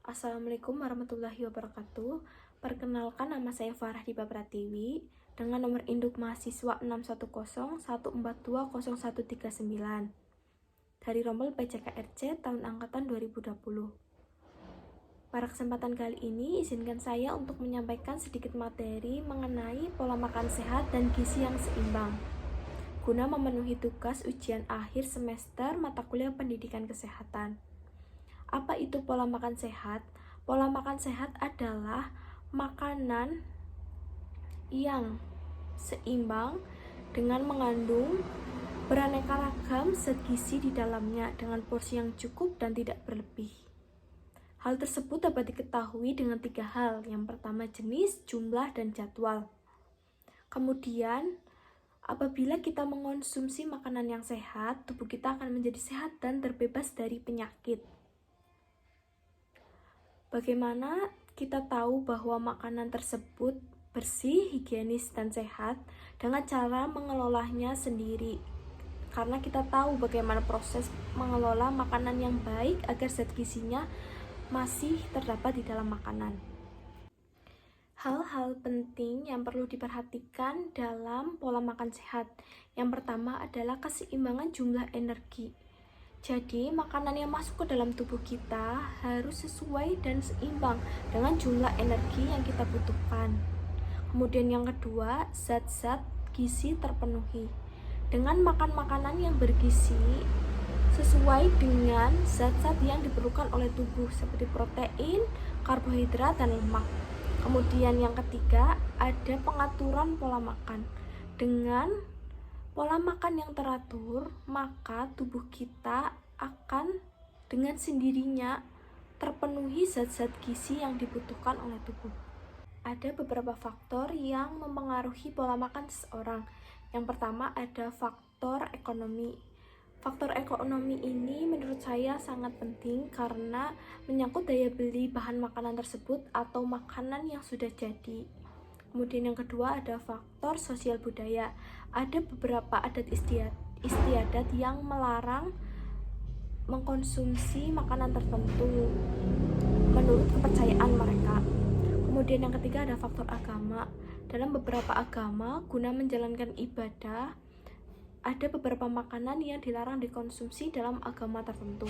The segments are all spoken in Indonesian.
Assalamualaikum warahmatullahi wabarakatuh. Perkenalkan, nama saya Farah Diba Pratiwi dengan nomor induk mahasiswa 61014200139 dari rombel PCKRC tahun angkatan 2020. Pada kesempatan kali ini, izinkan saya untuk menyampaikan sedikit materi mengenai pola makan sehat dan gizi yang seimbang guna memenuhi tugas ujian akhir semester mata kuliah pendidikan kesehatan. Apa itu pola makan sehat? Pola makan sehat adalah makanan yang seimbang dengan mengandung beraneka ragam zat gizi di dalamnya dengan porsi yang cukup dan tidak berlebih. Hal tersebut dapat diketahui dengan 3 hal. Yang pertama, jenis, jumlah, dan jadwal. Kemudian, apabila kita mengonsumsi makanan yang sehat, tubuh kita akan menjadi sehat dan terbebas dari penyakit. Bagaimana kita tahu bahwa makanan tersebut bersih, higienis, dan sehat? Dengan cara mengelolanya sendiri. Karena kita tahu bagaimana proses mengelola makanan yang baik agar zat gizinya masih terdapat di dalam makanan. Hal-hal penting yang perlu diperhatikan dalam pola makan sehat. Yang pertama adalah keseimbangan jumlah energi. Jadi, makanan yang masuk ke dalam tubuh kita harus sesuai dan seimbang dengan jumlah energi yang kita butuhkan. Kemudian yang kedua, zat-zat gizi terpenuhi. Dengan makan makanan yang bergizi sesuai dengan zat-zat yang diperlukan oleh tubuh seperti protein, karbohidrat, dan lemak. Kemudian yang ketiga, ada pengaturan pola makan. Dengan pola makan yang teratur, maka tubuh kita akan dengan sendirinya terpenuhi zat-zat gizi yang dibutuhkan oleh tubuh. Ada beberapa faktor yang mempengaruhi pola makan seseorang. Yang pertama ada faktor ekonomi. Faktor ekonomi ini menurut saya sangat penting karena menyangkut daya beli bahan makanan tersebut atau makanan yang sudah jadi. Kemudian yang kedua ada faktor sosial budaya. Ada beberapa adat istiadat yang melarang mengkonsumsi makanan tertentu menurut kepercayaan mereka. Kemudian yang ketiga ada faktor agama. Dalam beberapa agama, guna menjalankan ibadah, ada beberapa makanan yang dilarang dikonsumsi dalam agama tertentu.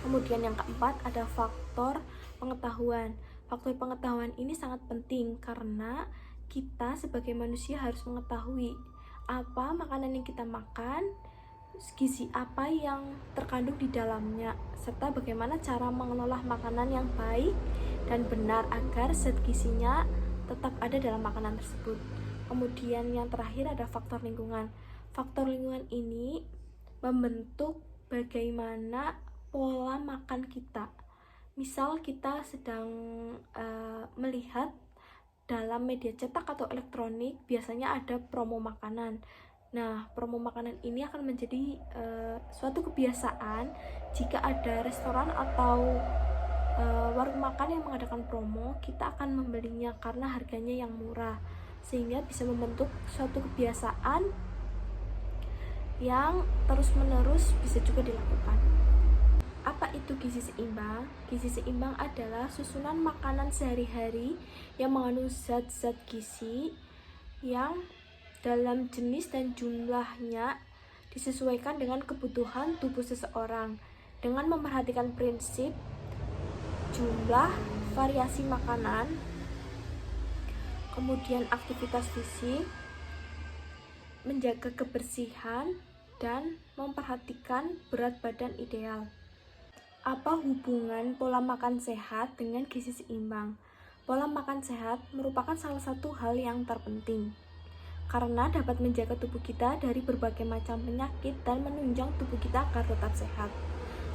Kemudian yang keempat ada faktor pengetahuan. Faktor pengetahuan ini sangat penting karena kita sebagai manusia harus mengetahui apa makanan yang kita makan, gizi apa yang terkandung di dalamnya, serta bagaimana cara mengelola makanan yang baik dan benar agar zat gizinya tetap ada dalam makanan tersebut. Kemudian yang terakhir ada faktor lingkungan. Faktor lingkungan ini membentuk bagaimana pola makan kita. Misal kita sedang melihat dalam media cetak atau elektronik, biasanya ada promo makanan. Nah, promo makanan ini akan menjadi suatu kebiasaan jika ada restoran atau warung makan yang mengadakan promo, kita akan membelinya karena harganya yang murah, sehingga bisa membentuk suatu kebiasaan yang terus-menerus bisa juga dilakukan. Apa itu gizi seimbang? Gizi seimbang adalah susunan makanan sehari-hari yang mengandung zat-zat gizi yang dalam jenis dan jumlahnya disesuaikan dengan kebutuhan tubuh seseorang dengan memperhatikan prinsip jumlah, variasi makanan, kemudian aktivitas fisik, menjaga kebersihan, dan memperhatikan berat badan ideal. Apa hubungan pola makan sehat dengan gizi seimbang? Pola makan sehat merupakan salah satu hal yang terpenting karena dapat menjaga tubuh kita dari berbagai macam penyakit dan menunjang tubuh kita agar tetap sehat.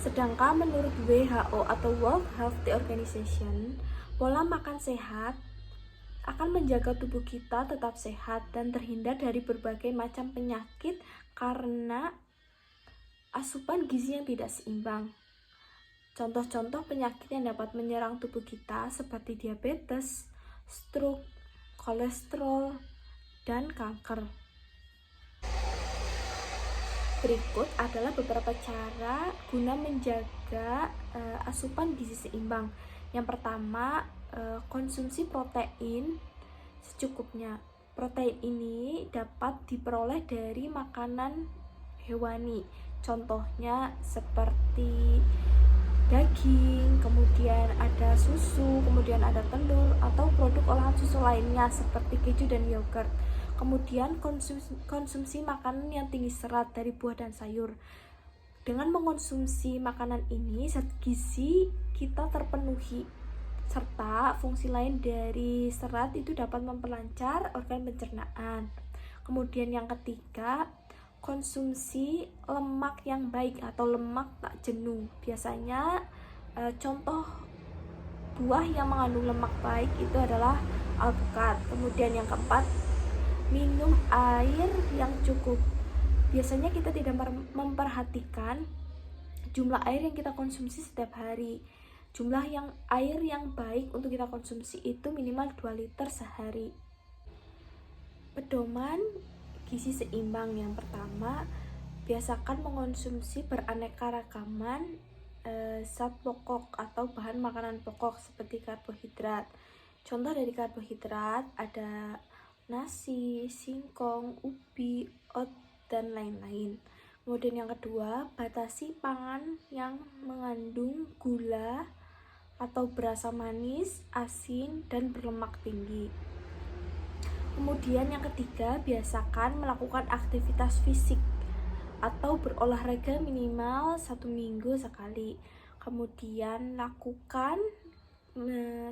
Sedangkan menurut WHO atau World Health Organization, pola makan sehat akan menjaga tubuh kita tetap sehat dan terhindar dari berbagai macam penyakit karena asupan gizi yang tidak seimbang. Contoh-contoh penyakit yang dapat menyerang tubuh kita seperti diabetes, stroke, kolesterol, dan kanker. Berikut adalah beberapa cara guna menjaga ketiga, asupan gizi seimbang. Yang pertama, konsumsi protein secukupnya. Protein ini dapat diperoleh dari makanan hewani. Contohnya seperti daging, kemudian ada susu, kemudian ada telur, atau produk olahan susu lainnya seperti keju dan yogurt. Kemudian konsumsi makanan yang tinggi serat dari buah dan sayur. Dengan mengonsumsi makanan ini, zat gizi kita terpenuhi, serta fungsi lain dari serat itu dapat memperlancar organ pencernaan. Kemudian yang ketiga, konsumsi lemak yang baik atau lemak tak jenuh. Biasanya contoh buah yang mengandung lemak baik itu adalah alpukat. Kemudian yang keempat, minum air yang cukup. Biasanya kita tidak memperhatikan jumlah air yang kita konsumsi setiap hari. Jumlah air yang baik untuk kita konsumsi itu minimal 2 liter sehari. Pedoman gizi seimbang yang pertama, biasakan mengonsumsi beraneka-ragaman zat pokok atau bahan makanan pokok seperti karbohidrat. Contoh dari karbohidrat ada nasi, singkong, ubi, oat, dan lain-lain. Kemudian yang kedua, batasi pangan yang mengandung gula atau berasa manis, asin, dan berlemak tinggi. Kemudian yang ketiga, biasakan melakukan aktivitas fisik atau berolahraga minimal 1 minggu sekali. Kemudian lakukan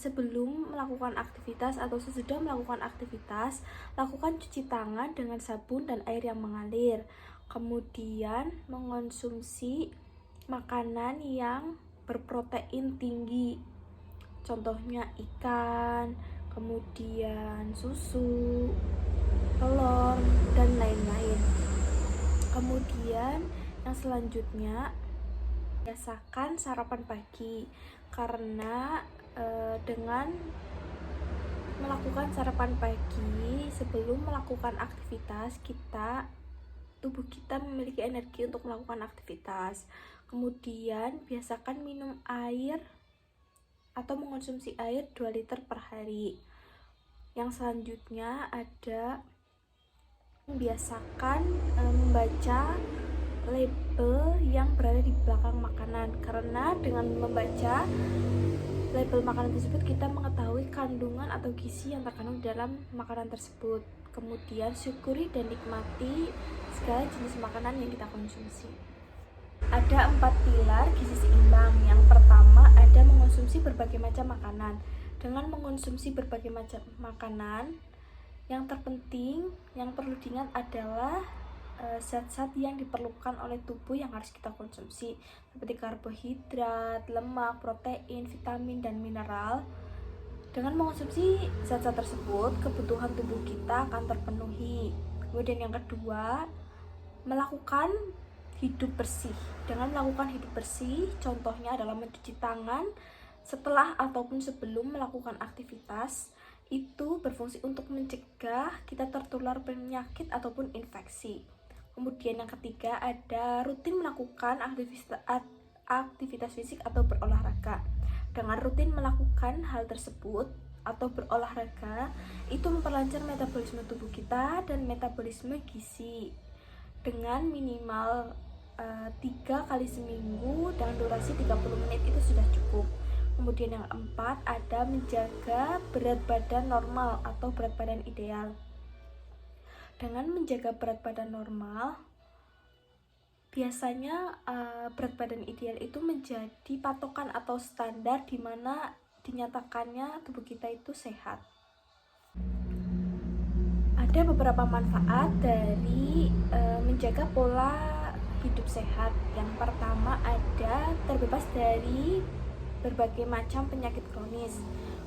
sebelum melakukan aktivitas atau sesudah melakukan aktivitas, lakukan cuci tangan dengan sabun dan air yang mengalir. Kemudian mengonsumsi makanan yang berprotein tinggi, contohnya ikan, kemudian susu, telur, dan lain-lain. Kemudian yang selanjutnya, biasakan sarapan pagi, karena dengan melakukan sarapan pagi sebelum melakukan aktivitas, tubuh kita memiliki energi untuk melakukan aktivitas. Kemudian biasakan minum air atau mengonsumsi air 2 liter per hari. Yang selanjutnya ada biasakan membaca label yang berada di belakang makanan, karena dengan membaca label makanan tersebut kita mengetahui kandungan atau gizi yang terkandung dalam makanan tersebut. Kemudian syukuri dan nikmati segala jenis makanan yang kita konsumsi. Ada 4 pilar gizi seimbang. Yang pertama ada mengonsumsi berbagai macam makanan. Dengan mengonsumsi berbagai macam makanan, yang terpenting yang perlu diingat adalah zat-zat yang diperlukan oleh tubuh yang harus kita konsumsi, seperti karbohidrat, lemak, protein, vitamin, dan mineral. Dengan mengonsumsi zat-zat tersebut, kebutuhan tubuh kita akan terpenuhi. Kemudian yang kedua, melakukan hidup bersih. Dengan melakukan hidup bersih, contohnya adalah mencuci tangan setelah ataupun sebelum melakukan aktivitas, itu berfungsi untuk mencegah kita tertular penyakit ataupun infeksi. Kemudian yang ketiga ada rutin melakukan aktivitas fisik atau berolahraga. Dengan rutin melakukan hal tersebut atau berolahraga, itu memperlancar metabolisme tubuh kita dan metabolisme gizi dengan minimal 3 kali seminggu dengan durasi 30 menit itu sudah cukup. Kemudian yang keempat ada menjaga berat badan normal atau berat badan ideal. Dengan menjaga berat badan normal, biasanya berat badan ideal itu menjadi patokan atau standar di mana dinyatakannya tubuh kita itu sehat. Ada beberapa manfaat dari menjaga pola hidup sehat. Yang pertama ada terbebas dari berbagai macam penyakit kronis.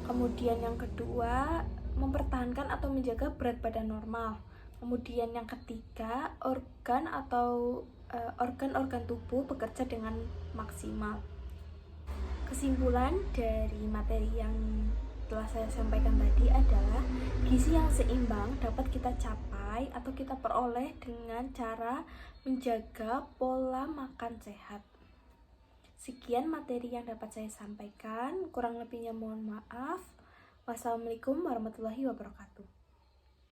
Kemudian yang kedua, mempertahankan atau menjaga berat badan normal. Kemudian yang ketiga, organ-organ tubuh bekerja dengan maksimal. Kesimpulan dari materi yang telah saya sampaikan tadi adalah gizi yang seimbang dapat kita capai atau kita peroleh dengan cara menjaga pola makan sehat. Sekian materi yang dapat saya sampaikan, kurang lebihnya mohon maaf. Wassalamualaikum warahmatullahi wabarakatuh.